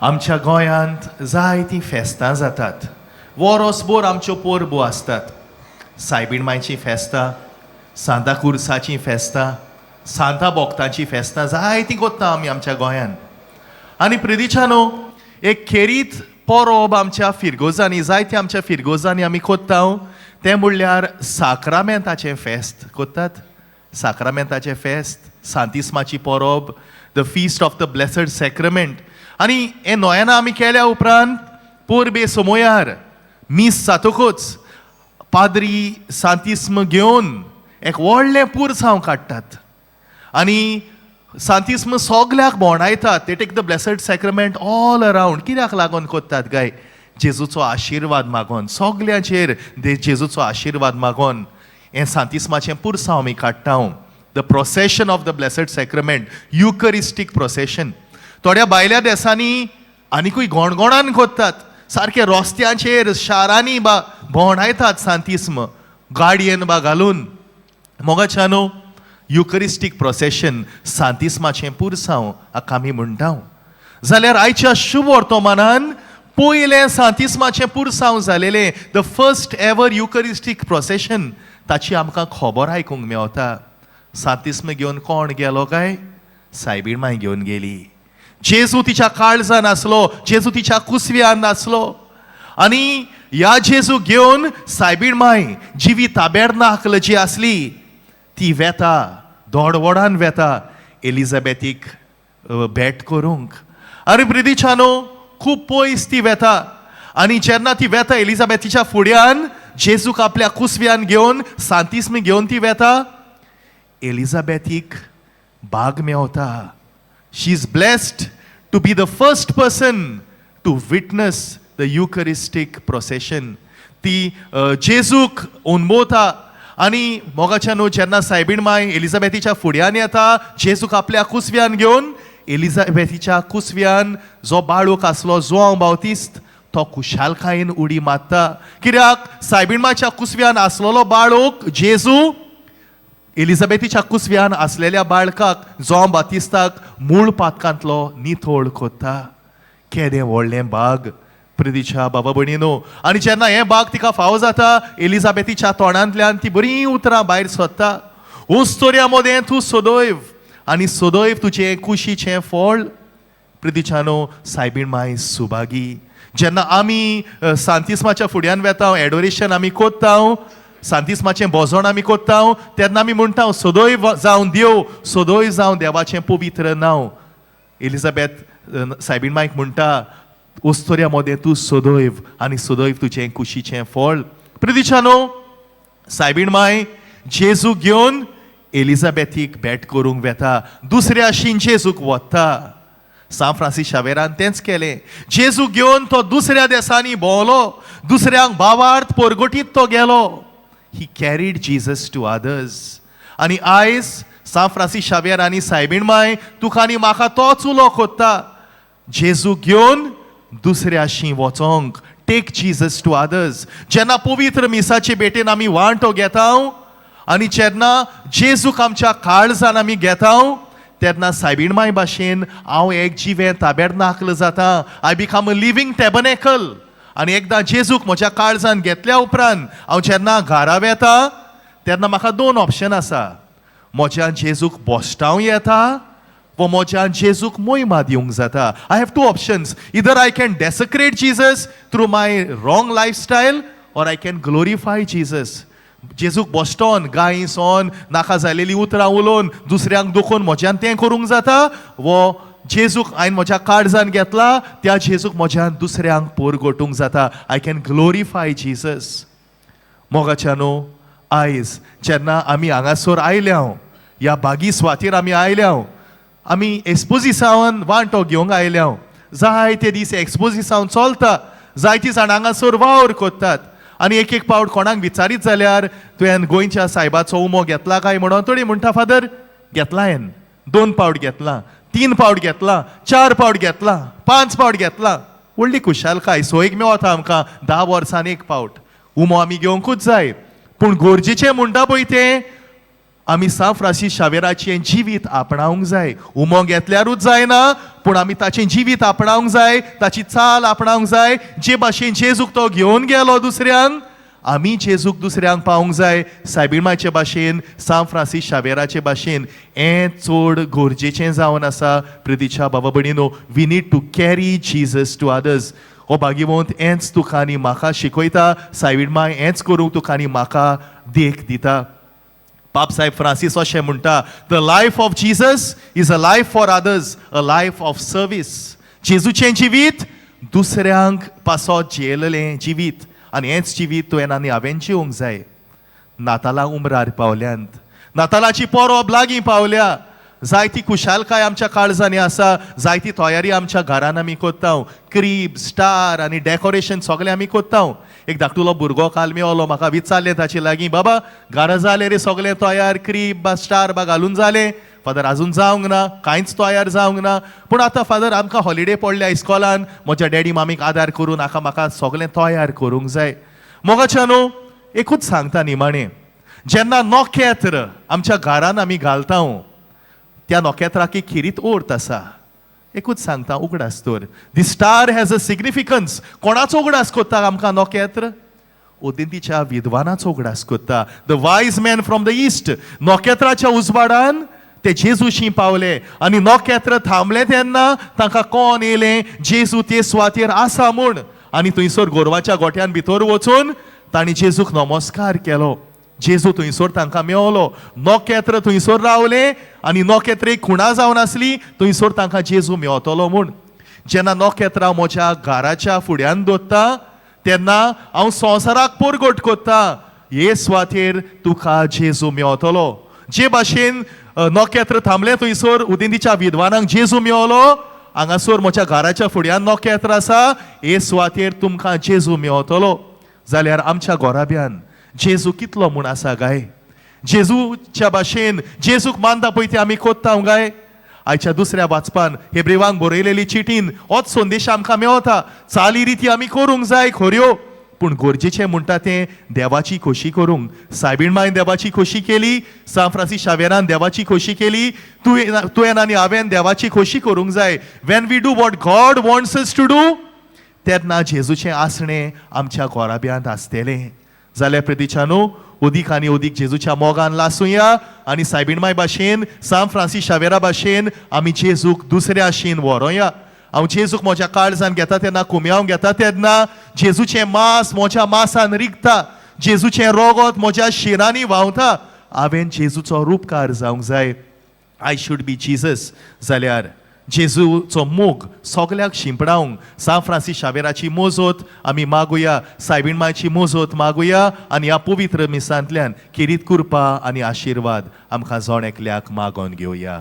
आमच्या गोंयांत जायतीं फेस्तां जातात. वरोसभर आमच्यो परबो आसतात. सायबीण मांयचीं फेस्तां, सांताकुर्साचीं फेस्तां, सांता भोक्तांचीं फेस्तां जायतीं कोत्ता आमी आमच्या गोंयांत. आनी प्रिदिच्यानो, एक खेरीत परब आमच्या फिरगोजांनी, जायत्या आमच्या फिरगोजांनी आमी कोत्ता तें म्हणल्यार साक्रामेंताचें फेस्त कोत्तात. साक्रामेंताचें फेस्त, सांतिस्माची परब, the feast of the blessed sacrament. आनी हें नोयेनां आमी केल्या उपरांत परबे समोयार मीस जातकूच पाद्री सांतिस्म घेवन एक व्हडलें पुरसांव काडटात आनी सांतिस्म सगल्याक भोंवडायतात. They take the blessed sacrament all around. कित्याक लागून कोत्तात काय? जेजूचो आशिर्वाद मागोन, सगल्यांचेर जेजूचो आशिर्वाद मागोन हें सांतिस्माचें पुरसांव आमी काडटा. The procession of the blessed sacrament, Eucharistic procession. थोड्या भायल्या देशांनी आनिकूय गोणगोणान कोत्तात. सारके रस्त्यांचेर शारांनी भोंवडायतात सांतिस्म गाडयेन घालून. मोगाच्यानो, युकरिस्टीक प्रोसेशन, सांतिस्माचें पुरसांव हाका आमी म्हणटा. जाल्यार आयच्या शुभ वर्तमानान पयलें सांतिस्माचें पुरसांव जालेलें, द फर्स्ट एवर युकरिस्टीक प्रोसेशन, ताची आमकां खबर आयकूंक मेवता. सांतिस्म घेवन कोण गेलो काय? सायबीण मांय घेवन गेली. जेजू तिच्या काळजान आसलो, जेजू तिच्या कुसव्यान आसलो. आनी ह्या जेजू घेवन सायबीण मांय जिवी ताबेर्नाकल जी आसली ती वेता, दोडवोडान वेता एलिझाबेथीक भेट करूंक. आनी प्रिदिच्यानो, खूब पयस ती वेता. आनी जेन्ना ती वेता एलिझाबेथीच्या फुड्यान, जेजूक आपल्या कुसव्यान घेवन, सांतिस्म घेवन ती वेता, एलिझाबेथीक बाग मेवता. She is blessed to be the first person to witness the Eucharistic procession. ती जेजूक अणभवता. आनी मोगाच्यानो, जेन्ना सायबीण मांय एलिझाबेथीच्या फुड्यान येता, जेजूक आपल्या कुसव्यान घेवन, एलिझाबेथीच्या कुसव्यान जो बाळूक आसलो जोआंव बावतिस्त, तो खुशालकायेन उडी मारता. कित्याक सायबीण मांयच्या कुसव्यान आसलेलो बाळूक जेजू एलिझाबेथीच्या कुसव्यान आसलेल्या बाळकाक, जोआंव बातिस्ताक, मूळ पातकांतलो नितोळ कोत्ता. केदें व्हडलें बाग प्रिदिच्या बाबा भयणीनो. आनी जेन्ना हें बाग तिका फावो जाता, एलिझाबेथीच्या तोंडांतल्यान ती बरीं उतरां भायर सोदता. उस्तोर्या मोदें तूं सदैव आनी सदैव तुजें कुशीचें फळ. प्रिदिच्यानो, सायबीण मांय सुभागी. जेन्ना आमी सांतिस्माच्या फुड्यान वेता, एडोरेशन आमी कोत्ता, सांतिस्माचें बोजोण आमी कोत्ता, तेन्ना आमी म्हणटा, सदैव जावं देव, सदैव जावं देवाचें पवित्र नांव. एलिझाबेथ सायबीण मांयक म्हणटा, उस्तोर्या मोदें तूं सदैव आनी सदैव तुजें कुशीचें फळ. प्रिदिच्यानो, सायबीण मांय जेजू घेवन एलिझाबेथीक भेट करूंक वेता. दुसऱ्या जेजूक वता. सान फ्रांसीस शावेरान तेंच केलें. जेजू घेवन तो दुसऱ्या देशांनी भोंवलो, दुसऱ्यांक भावार्थ परगटीत तो गेलो. ही कॅरीड जीजस टू अदर्स. आनी आयज सान फ्रांसीस शावेर आनी सायबीण मांय तुका आनी म्हाका तोच उलो कोत्ता. जेजू घेवन दुसऱ्याशी वचोंक. Take Jesus to others. जेन्ना पवित्र मिसाचे भेटेन आमी वांटो घेता आनी जेन्ना जेजूक आमच्या काळजान आमी घेता, तेन्ना सायबीण मांय भाशेन हांव एक जिवें ताबेर्नाकल जाता. I become a living tabernacle. आनी एकदां जेजूक म्हज्या काळजान घेतल्या उपरांत हांव जेन्ना घरा वेता, तेन्ना म्हाका दोन ऑप्शन आसा. म्हज्या जेजूक बोश्टाव येता वा म्हज्या जेजूक मोहिमा दिवंक जाता. I have two options. Either I can desecrate Jesus through my wrong lifestyle, or I can glorify Jesus. जेजूक बोश्टोन, गायीसोन, नाका जालेली उतरां उलोवन, दुसऱ्यांक दुखोवन म्हज्यान तें करूंक जाता, वो जेजूक हांवें म्हज्या काळजान घेतला, त्या जेजूक म्हज्यान दुसऱ्यांक परगटूंक जाता. I can glorify Jesus. मोगाच्यानो, आयज जेन्ना आमी हांगासर आयल्या, ह्या बागी सुवातेर आमी आयल्या, आमी एक्सपोजिसांवान वांटो घेवंक आयल्या. जायते दीस एक्सपोजिसांव चलता. जायतीं जाणां हांगासर वावर कोत्तात. आनी एक एक पावट कोणाक विचारीत जाल्यार तुवें गोंयच्या सायबाचो उमो घेतला काय म्हणून, थोडी म्हणटा, फादर घेतला, हांवें 2 पावट घेतला, 3 पावट घेतला, 4 पावट घेतला, 5 पावट घेतला. व्हडली खुशालकाय. सोयीक मेवता आमकां 10 वर्सान 1 पावट. उमो आमी घेवंकूच जाय. पूण गरजेचें म्हणटा पळय तें आमी सान फ्रांसीस शावेराचें जिवीत आपणावंक जाय. उमोग घेतल्यारूच जायना, पूण आमी ताचें जिवीत आपणावंक जाय, ताची चाल आपणावंक जाय. जे भाशेन जेजूक तो घेवन गेलो दुसऱ्यांक, आमी जेजूक दुसऱ्यांक पावूंक जाय. सायबीणमाचे भाशेन, सान फ्रांसीस शावेराचे भाशेन हें चड गरजेचें जावन आसा. प्रितीच्या बाबा भयणीनो, we need to carry Jesus to others. हो भाग्यवंत हेंच तुका आनी म्हाका शिकयता. सायबीणमाय हेंच करूंक तुका आनी म्हाका देख दिता. पाप साहेब फ्रांसीस अशें म्हणटा, the life of Jesus is a life for others, a life of service. जेजूचें जिवीत दुसऱ्यांक पासत जेलेलें जिवीत, आनी हेंच जिवीत तुवें आनी हांवें जिवंक जाय. नातालां उमरार पावल्यांत, नातालाची परब लागीं पावल्या. जायती खुशालकाय आमच्या काळजांनी आसा, जायती तयारी आमच्या घरान आमी कोत्ताव. क्रीब, स्टार आनी डेकोरेशन सगळें आमी कोत्ताव. एक धाकटुलो भुरगो काल मेवलो, म्हाका विचारलें ताचे लागीं, बाबा घरा जालें रे सगळें तयार, क्रीब बा स्टार बा घालून जालें? फादर आजून जावंक ना, कांयच तयार जावंक ना. पूण आतां फादर आमकां हॉलिडे पडल्या इस्कॉलान, म्हज्या डॅडी मामीक आदार करून म्हाका सगळें तयार करूंक जाय. मोगाच्या न्हू, एकूच सांगता निमाणें, जेन्ना नोखेत्र आमच्या घरान आमी घालता, त्या नोखेत्राक एक खिरीत ओर्त आसा. एकूच सांगता, उगडास तर. The star has a significance. कोणाचो उगडास कोत्ता आमकां नोखेत्र? ओदिंतीच्या विद्वानाचो उगडास कोत्ता. The wise man from the east. नोखेत्राच्या उजवाडान ते जेजूशी पावले, आनी नोखेत्र थांबलें तेन्ना तांकां कोण येयलें जेजू ते सुवातेर आसा म्हूण. आनी थंयसर गोरवाच्या गोठ्यान भितर वचून तांणी जेजूक नमस्कार केलो. जेजू थंयसर तांकां मेवलो. नोखेत्र थंयसर रावले, आनी नोखेत्र एक खुणा जावन आसली, थंयसर तांकां जेजू मेवतलो म्हूण. जेन्ना नोखेत्र म्हज्या घराच्या फुड्यान दवरता, तेन्ना हांव संवसाराक परगट कोत्ता, हे सुवातेर तुका जेजू मेवतलो. जे भाशेन नोखेत्र थांबले थंयसर उदेंतीच्या विद्वानांक जेजू मेवलो, हांगासर म्हज्या घराच्या फुड्यान नोखेत्र आसा, हे सुवातेर तुमकां जेजू मेवतलो. जाल्यार आमच्या गोराब्यान जेजू कितलो म्हूण आसा गाय? जेजूच्या भाशेन जेजूक मानता पळय ते आमी कोत्ता गाय? आयच्या दुसऱ्या वाचपान हेब्रेवांक बरयलेली चिटीन होच संदेश आमकां मेवता. चाली रिती आमी करूंक जाय खऱ्यो, पूण गरजेचें म्हणटा तें देवाची खोशी करूंक. सायबीणमायन देवाची खोशी केली, सान फ्रांसीस शावेरान देवाची खोशी केली, तुवें आनी हांवें देवाची खोशी करूंक जाय. When we do what God wants us to do, तेन्ना जेजूचें आसणें आमच्या गोराब्यांत आसतलें. जाल्यार प्रितीच्यानो, उदीक आनी उदीक जेजूच्या मोगान लासूया, आनी सायबीणमाय भाशेन, सान फ्रांसीस शावेरा भाशेन आमी जेजूक दुसऱ्या आशेन व्हरोया. हांव जेजूक म्हज्या काळजान घेता तेन्ना, कुम्याव घेता तेन्ना जेजूचें मांस म्हज्या मांसान रिगता, जेजूचें रोगत म्हज्या शिरांनी व्हांवता. हांवें जेजूचो रूपकार जावंक जाय. I should be Jesus. जाल्यार जेजूचो मोग सगळ्याक शिंपडावंक सान फ्रांसीस शावेराची मोजत आमी मागुया, सायबीणमायची मोजत मागुया, आनी ह्या पवित्र मिसांतल्यान किरीत कृपा आनी आशिर्वाद आमकां जोण एकल्याक मागोन घेवया.